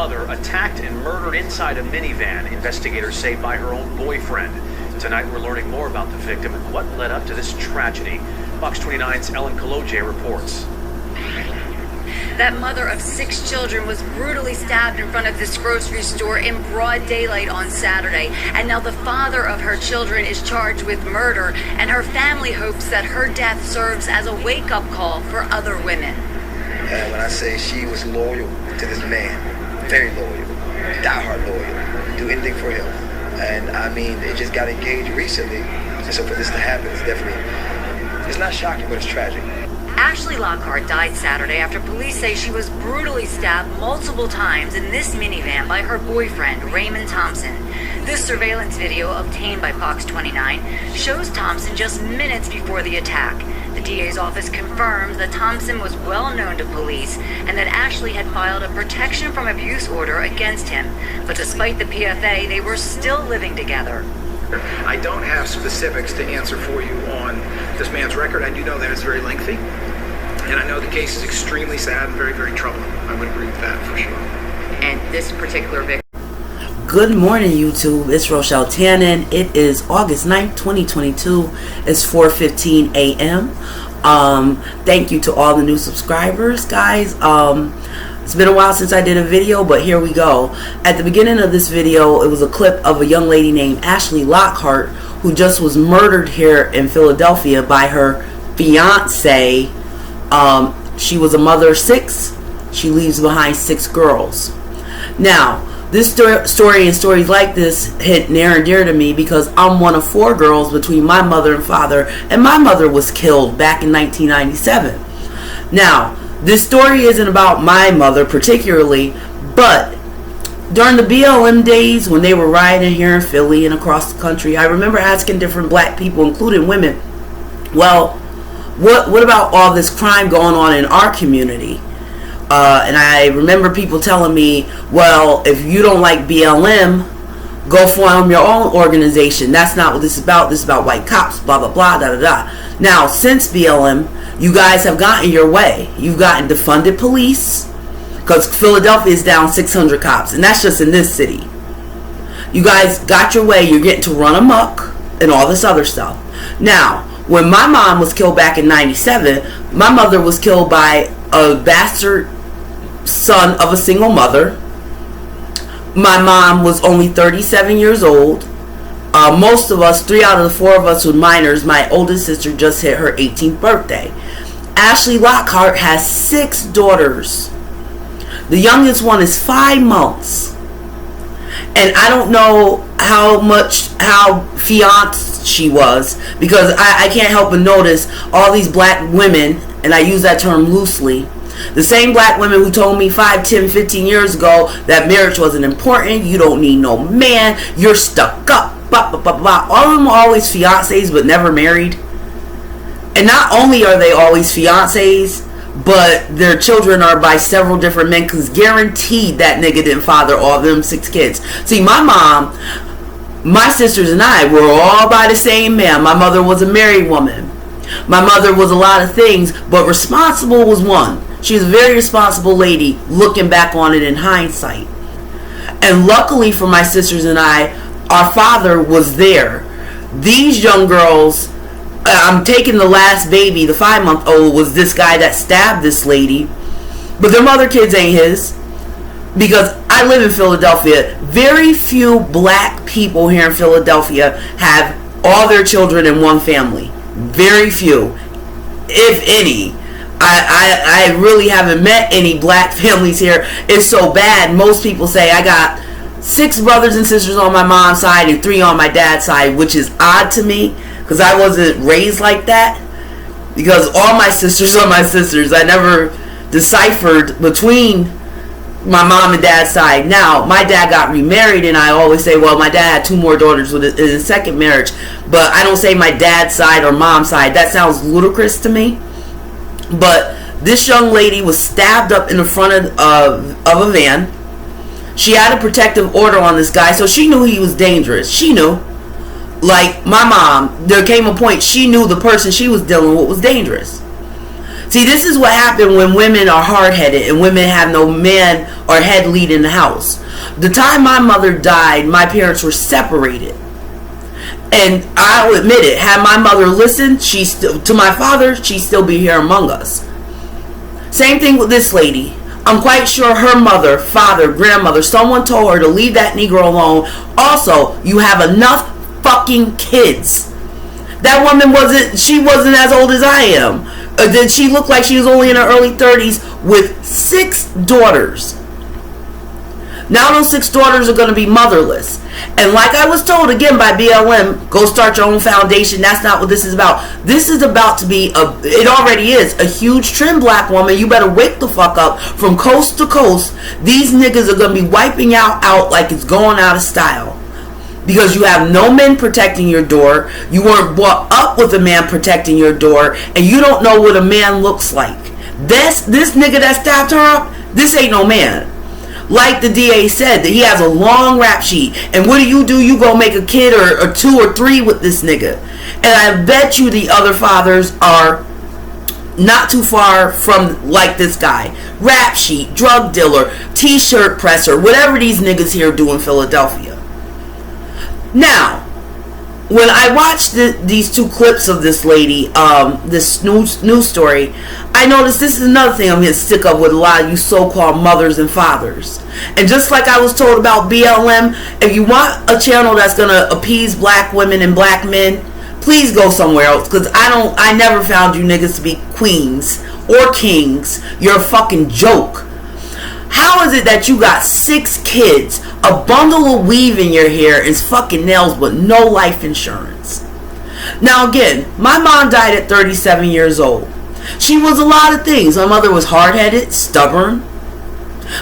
mother attacked and murdered inside a minivan, investigators say by her own boyfriend. Tonight we're learning more about the victim and what led up to this tragedy. Fox 29's Ellen Kaloje reports. That mother of 6 children was brutally stabbed in front of this grocery store in broad daylight on Saturday. And now the father of her children is charged with murder, and her family hopes that her death serves as a wake-up call for other women. And when I say she was loyal to this man, very loyal, diehard loyal, do anything for him. And I mean, they just got engaged recently. And so for this to happen is definitely, it's not shocking, but it's tragic. Ashley Lockhart died Saturday after police say she was brutally stabbed multiple times in this minivan by her boyfriend, Raymond Thompson. This surveillance video obtained by Fox 29 shows Thompson just minutes before the attack. The DA's office confirms that Thompson was well known to police and that Ashley had filed a protection from abuse order against him. But despite the PFA, they were still living together. I don't have specifics to answer for you on this man's record. I do know that it's very lengthy, and I know the case is extremely sad and very, very troubling. I would agree with that for sure. And this particular victim. Good morning, YouTube. It's Rochelle Tannen. It is August 9th, 2022. It's 4:15 a.m. Thank you to all the new subscribers, guys. It's been a while since I did a video, but here we go. At the beginning of this video, it was a clip of a young lady named Ashley Lockhart who just was murdered here in Philadelphia by her fiance. She was a mother of 6. She leaves behind 6 girls. Now, this story and stories like this hit near and dear to me because I'm one of 4 girls between my mother and father, and my mother was killed back in 1997. Now, this story isn't about my mother particularly, but during the BLM days when they were rioting here in Philly and across the country, I remember asking different black people, including women, well, what about all this crime going on in our community? And I remember people telling me, well, if you don't like BLM, go form your own organization. That's not what this is about. This is about white cops, blah, blah, blah, da, da, da. Now, since BLM, you guys have gotten your way. You've gotten defunded police, because Philadelphia is down 600 cops, and that's just in this city. You guys got your way. You're getting to run amok and all this other stuff. Now, when my mom was killed back in 97, my mother was killed by a bastard son of a single mother. My mom was only 37 years old. Most of us, 3 out of the 4 of us were minors. My oldest sister just hit her 18th birthday. Ashley Lockhart has 6 daughters. The youngest one is 5 months. And I don't know how fiancée she was, because I can't help but notice all these black women, and I use that term loosely, the same black women who told me 5, 10, 15 years ago that marriage wasn't important, you don't need no man, you're stuck up, blah, blah, blah, blah. All of them are always fiancés but never married. And not only are they always fiancés, but their children are by several different men, because guaranteed that nigga didn't father all of them 6 kids. See, my mom, my sisters and I were all by the same man. My mother was a married woman. My mother was a lot of things, but responsible was one. She was a very responsible lady, looking back on it in hindsight. And luckily for my sisters and I, our father was there. These young girls, I'm taking the last baby, the 5-month-old, was this guy that stabbed this lady. But them other kids ain't his. Because I live in Philadelphia. Very few black people here in Philadelphia have all their children in one family. Very few, if any. I really haven't met any black families here. It's so bad. Most people say I got 6 brothers and sisters on my mom's side and 3 on my dad's side, which is odd to me because I wasn't raised like that. Because all my sisters are my sisters. I never deciphered between my mom and dad's side. Now, my dad got remarried, and I always say, well, my dad had 2 more daughters with his second marriage. But I don't say my dad's side or mom's side. That sounds ludicrous to me. But this young lady was stabbed up in the front of a van. She had a protective order on this guy, so she knew he was dangerous. She knew. Like my mom, there came a point she knew the person she was dealing with was dangerous. See, this is what happened when women are hard-headed and women have no man or head lead in the house. The time my mother died, my parents were separated. And I'll admit it, had my mother listened, to my father, she'd still be here among us. Same thing with this lady. I'm quite sure her mother, father, grandmother, someone told her to leave that Negro alone. Also, you have enough fucking kids. That woman wasn't as old as I am. Did she look like she was only in her early 30s with 6 daughters? Now those 6 daughters are going to be motherless. And like I was told again by BLM, go start your own foundation. That's not what this is about. This is about to be, it already is, a huge trim black woman. You better wake the fuck up from coast to coast. These niggas are going to be wiping out like it's going out of style. Because you have no men protecting your door. You weren't brought up with a man protecting your door. And you don't know what a man looks like. This nigga that stabbed her up, this ain't no man. Like the DA said, that he has a long rap sheet. And what do? You go make a kid or 2 or 3 with this nigga. And I bet you the other fathers are not too far from like this guy. Rap sheet, drug dealer, t-shirt presser, whatever these niggas here do in Philadelphia. Now, when I watched these 2 clips of this lady, this news story, I noticed this is another thing I'm going to stick up with a lot of you so-called mothers and fathers. And just like I was told about BLM, if you want a channel that's going to appease black women and black men, please go somewhere else. Because I never found you niggas to be queens or kings. You're a fucking joke. How is it that you got 6 kids, a bundle of weave in your hair, and fucking nails, but no life insurance? Now again, my mom died at 37 years old. She was a lot of things. My mother was hard-headed, stubborn.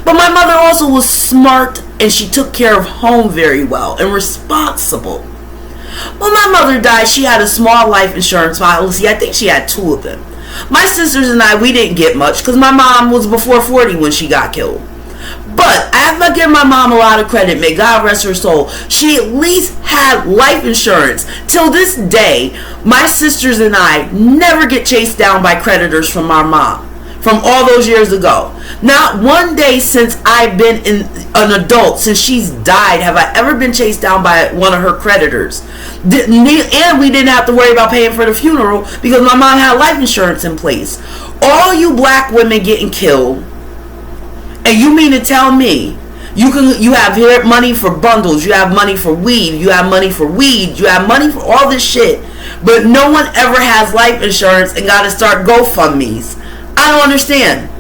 But my mother also was smart, and she took care of home very well and responsible. When my mother died, she had a small life insurance policy. I think she had 2 of them. My sisters and I, we didn't get much because my mom was before 40 when she got killed. But I have to give my mom a lot of credit. May God rest her soul. She at least had life insurance. Till this day, my sisters and I never get chased down by creditors from our mom. From all those years ago. Not one day since I've been an adult, since she's died, have I ever been chased down by one of her creditors. And we didn't have to worry about paying for the funeral because my mom had life insurance in place. All you black women getting killed, and you mean to tell me you have money for bundles, you have money for weave, you have money for weed, you have money for all this shit, but no one ever has life insurance and got to start GoFundMes? I don't understand.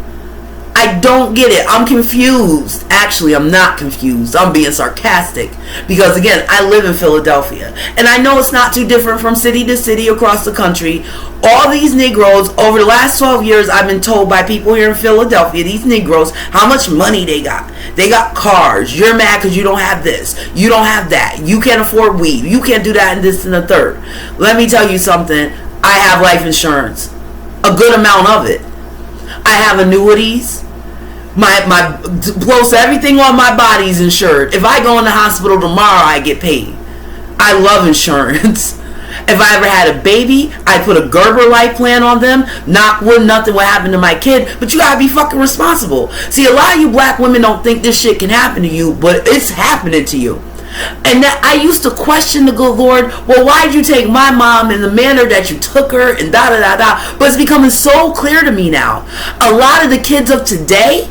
I don't get it. I'm confused. Actually, I'm not confused. I'm being sarcastic. Because again, I live in Philadelphia. And I know it's not too different from city to city across the country. All these Negroes, over the last 12 years, I've been told by people here in Philadelphia, these Negroes, how much money they got. They got cars. You're mad because you don't have this. You don't have that. You can't afford weed. You can't do that and this and the third. Let me tell you something. I have life insurance. A good amount of it. I have annuities. My close to everything on my body is insured. If I go in the hospital tomorrow, I get paid. I love insurance. If I ever had a baby, I put a Gerber life plan on them. Knock wood, nothing will happen to my kid. But you gotta be fucking responsible. See, a lot of you black women don't think this shit can happen to you, but it's happening to you. And that I used to question the good Lord, well, why'd you take my mom in the manner that you took her and da-da-da-da. But it's becoming so clear to me now. A lot of the kids of today,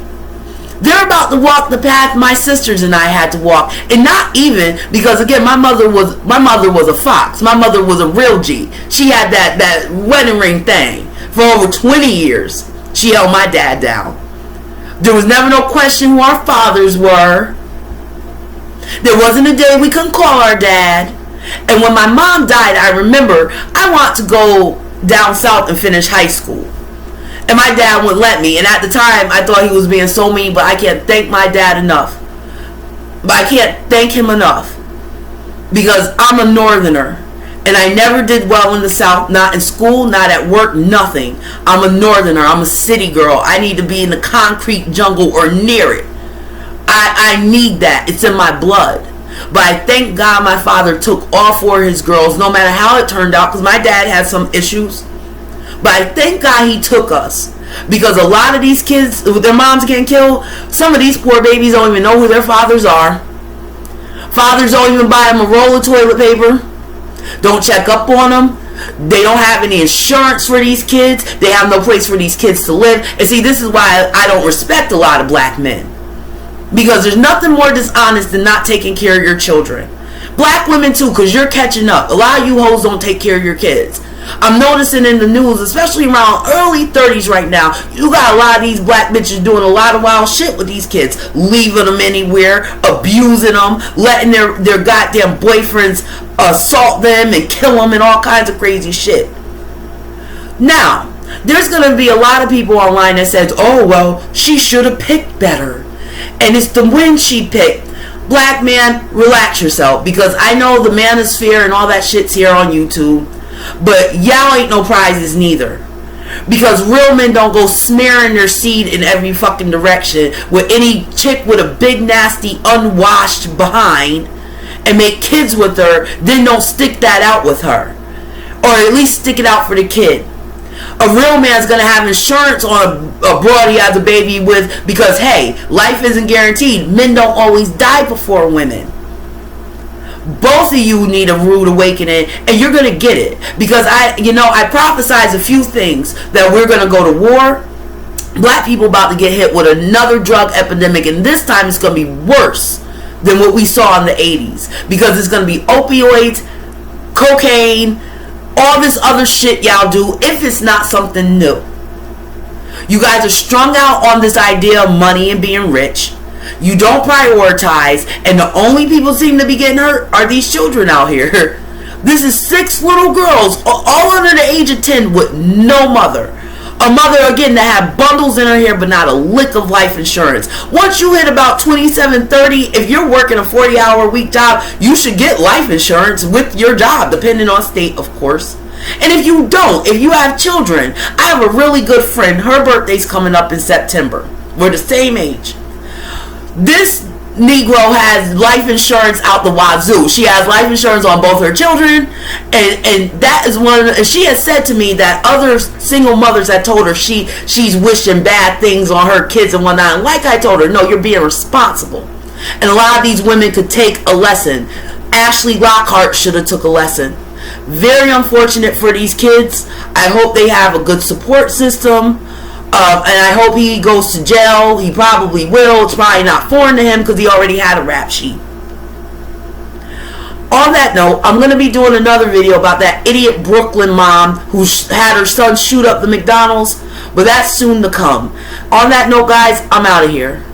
they're about to walk the path my sisters and I had to walk. And not even because, again, my mother was a fox. My mother was a real G. She had that wedding ring thing. For over 20 years, she held my dad down. There was never no question who our fathers were. There wasn't a day we couldn't call our dad. And when my mom died, I remember I wanted to go down south and finish high school. And my dad wouldn't let me. And at the time, I thought he was being so mean, but I can't thank my dad enough. But I can't thank him enough. Because I'm a northerner. And I never did well in the South. Not in school, not at work, nothing. I'm a northerner. I'm a city girl. I need to be in the concrete jungle or near it. I need that. It's in my blood. But I thank God my father took all 4 of his girls, no matter how it turned out, because my dad had some issues. But I thank God he took us. Because a lot of these kids, with their moms getting killed, some of these poor babies don't even know who their fathers are. Fathers don't even buy them a roll of toilet paper. Don't check up on them. They don't have any insurance for these kids. They have no place for these kids to live. And see, this is why I don't respect a lot of black men. Because there's nothing more dishonest than not taking care of your children. Black women too, because you're catching up. A lot of you hoes don't take care of your kids. I'm noticing in the news, especially around early 30s right now, you got a lot of these black bitches doing a lot of wild shit with these kids. Leaving them anywhere, abusing them, letting their goddamn boyfriends assault them and kill them and all kinds of crazy shit. Now, there's going to be a lot of people online that says, oh, well, she should have picked better. And it's the win she picked. Black man, relax yourself, because I know the manosphere and all that shit's here on YouTube. But y'all ain't no prizes neither. Because real men don't go smearing their seed in every fucking direction with any chick with a big nasty unwashed behind and make kids with her, then don't stick that out with her. Or at least stick it out for the kid. A real man's gonna have insurance on a broad he has a baby with, because hey, life isn't guaranteed. Men don't always die before women. Both of you need a rude awakening, and you're gonna get it, because I prophesize a few things, that we're gonna go to war. Black people about to get hit with another drug epidemic, and this time it's gonna be worse than what we saw in the 80s, because it's gonna be opioids, cocaine, all this other shit y'all do, if it's not something new. You guys are strung out on this idea of money and being rich. You don't prioritize, and the only people seem to be getting hurt are these children out here. This is 6 little girls, all under the age of 10, with no mother. A mother, again, that had bundles in her hair, but not a lick of life insurance. Once you hit about 27, 30, if you're working a 40-hour week job, you should get life insurance with your job, depending on state, of course. And if you don't, if you have children, I have a really good friend. Her birthday's coming up in September. We're the same age. This Negro has life insurance out the wazoo. She has life insurance on both her children, and that is one. And she has said to me that other single mothers have told her she's wishing bad things on her kids and whatnot. And like I told her, no, you're being responsible. And a lot of these women could take a lesson. Ashley Lockhart should have took a lesson. Very unfortunate for these kids. I hope they have a good support system. And I hope he goes to jail. He probably will. It's probably not foreign to him because he already had a rap sheet. On that note, I'm going to be doing another video about that idiot Brooklyn mom who had her son shoot up the McDonald's. But that's soon to come. On that note, guys, I'm out of here.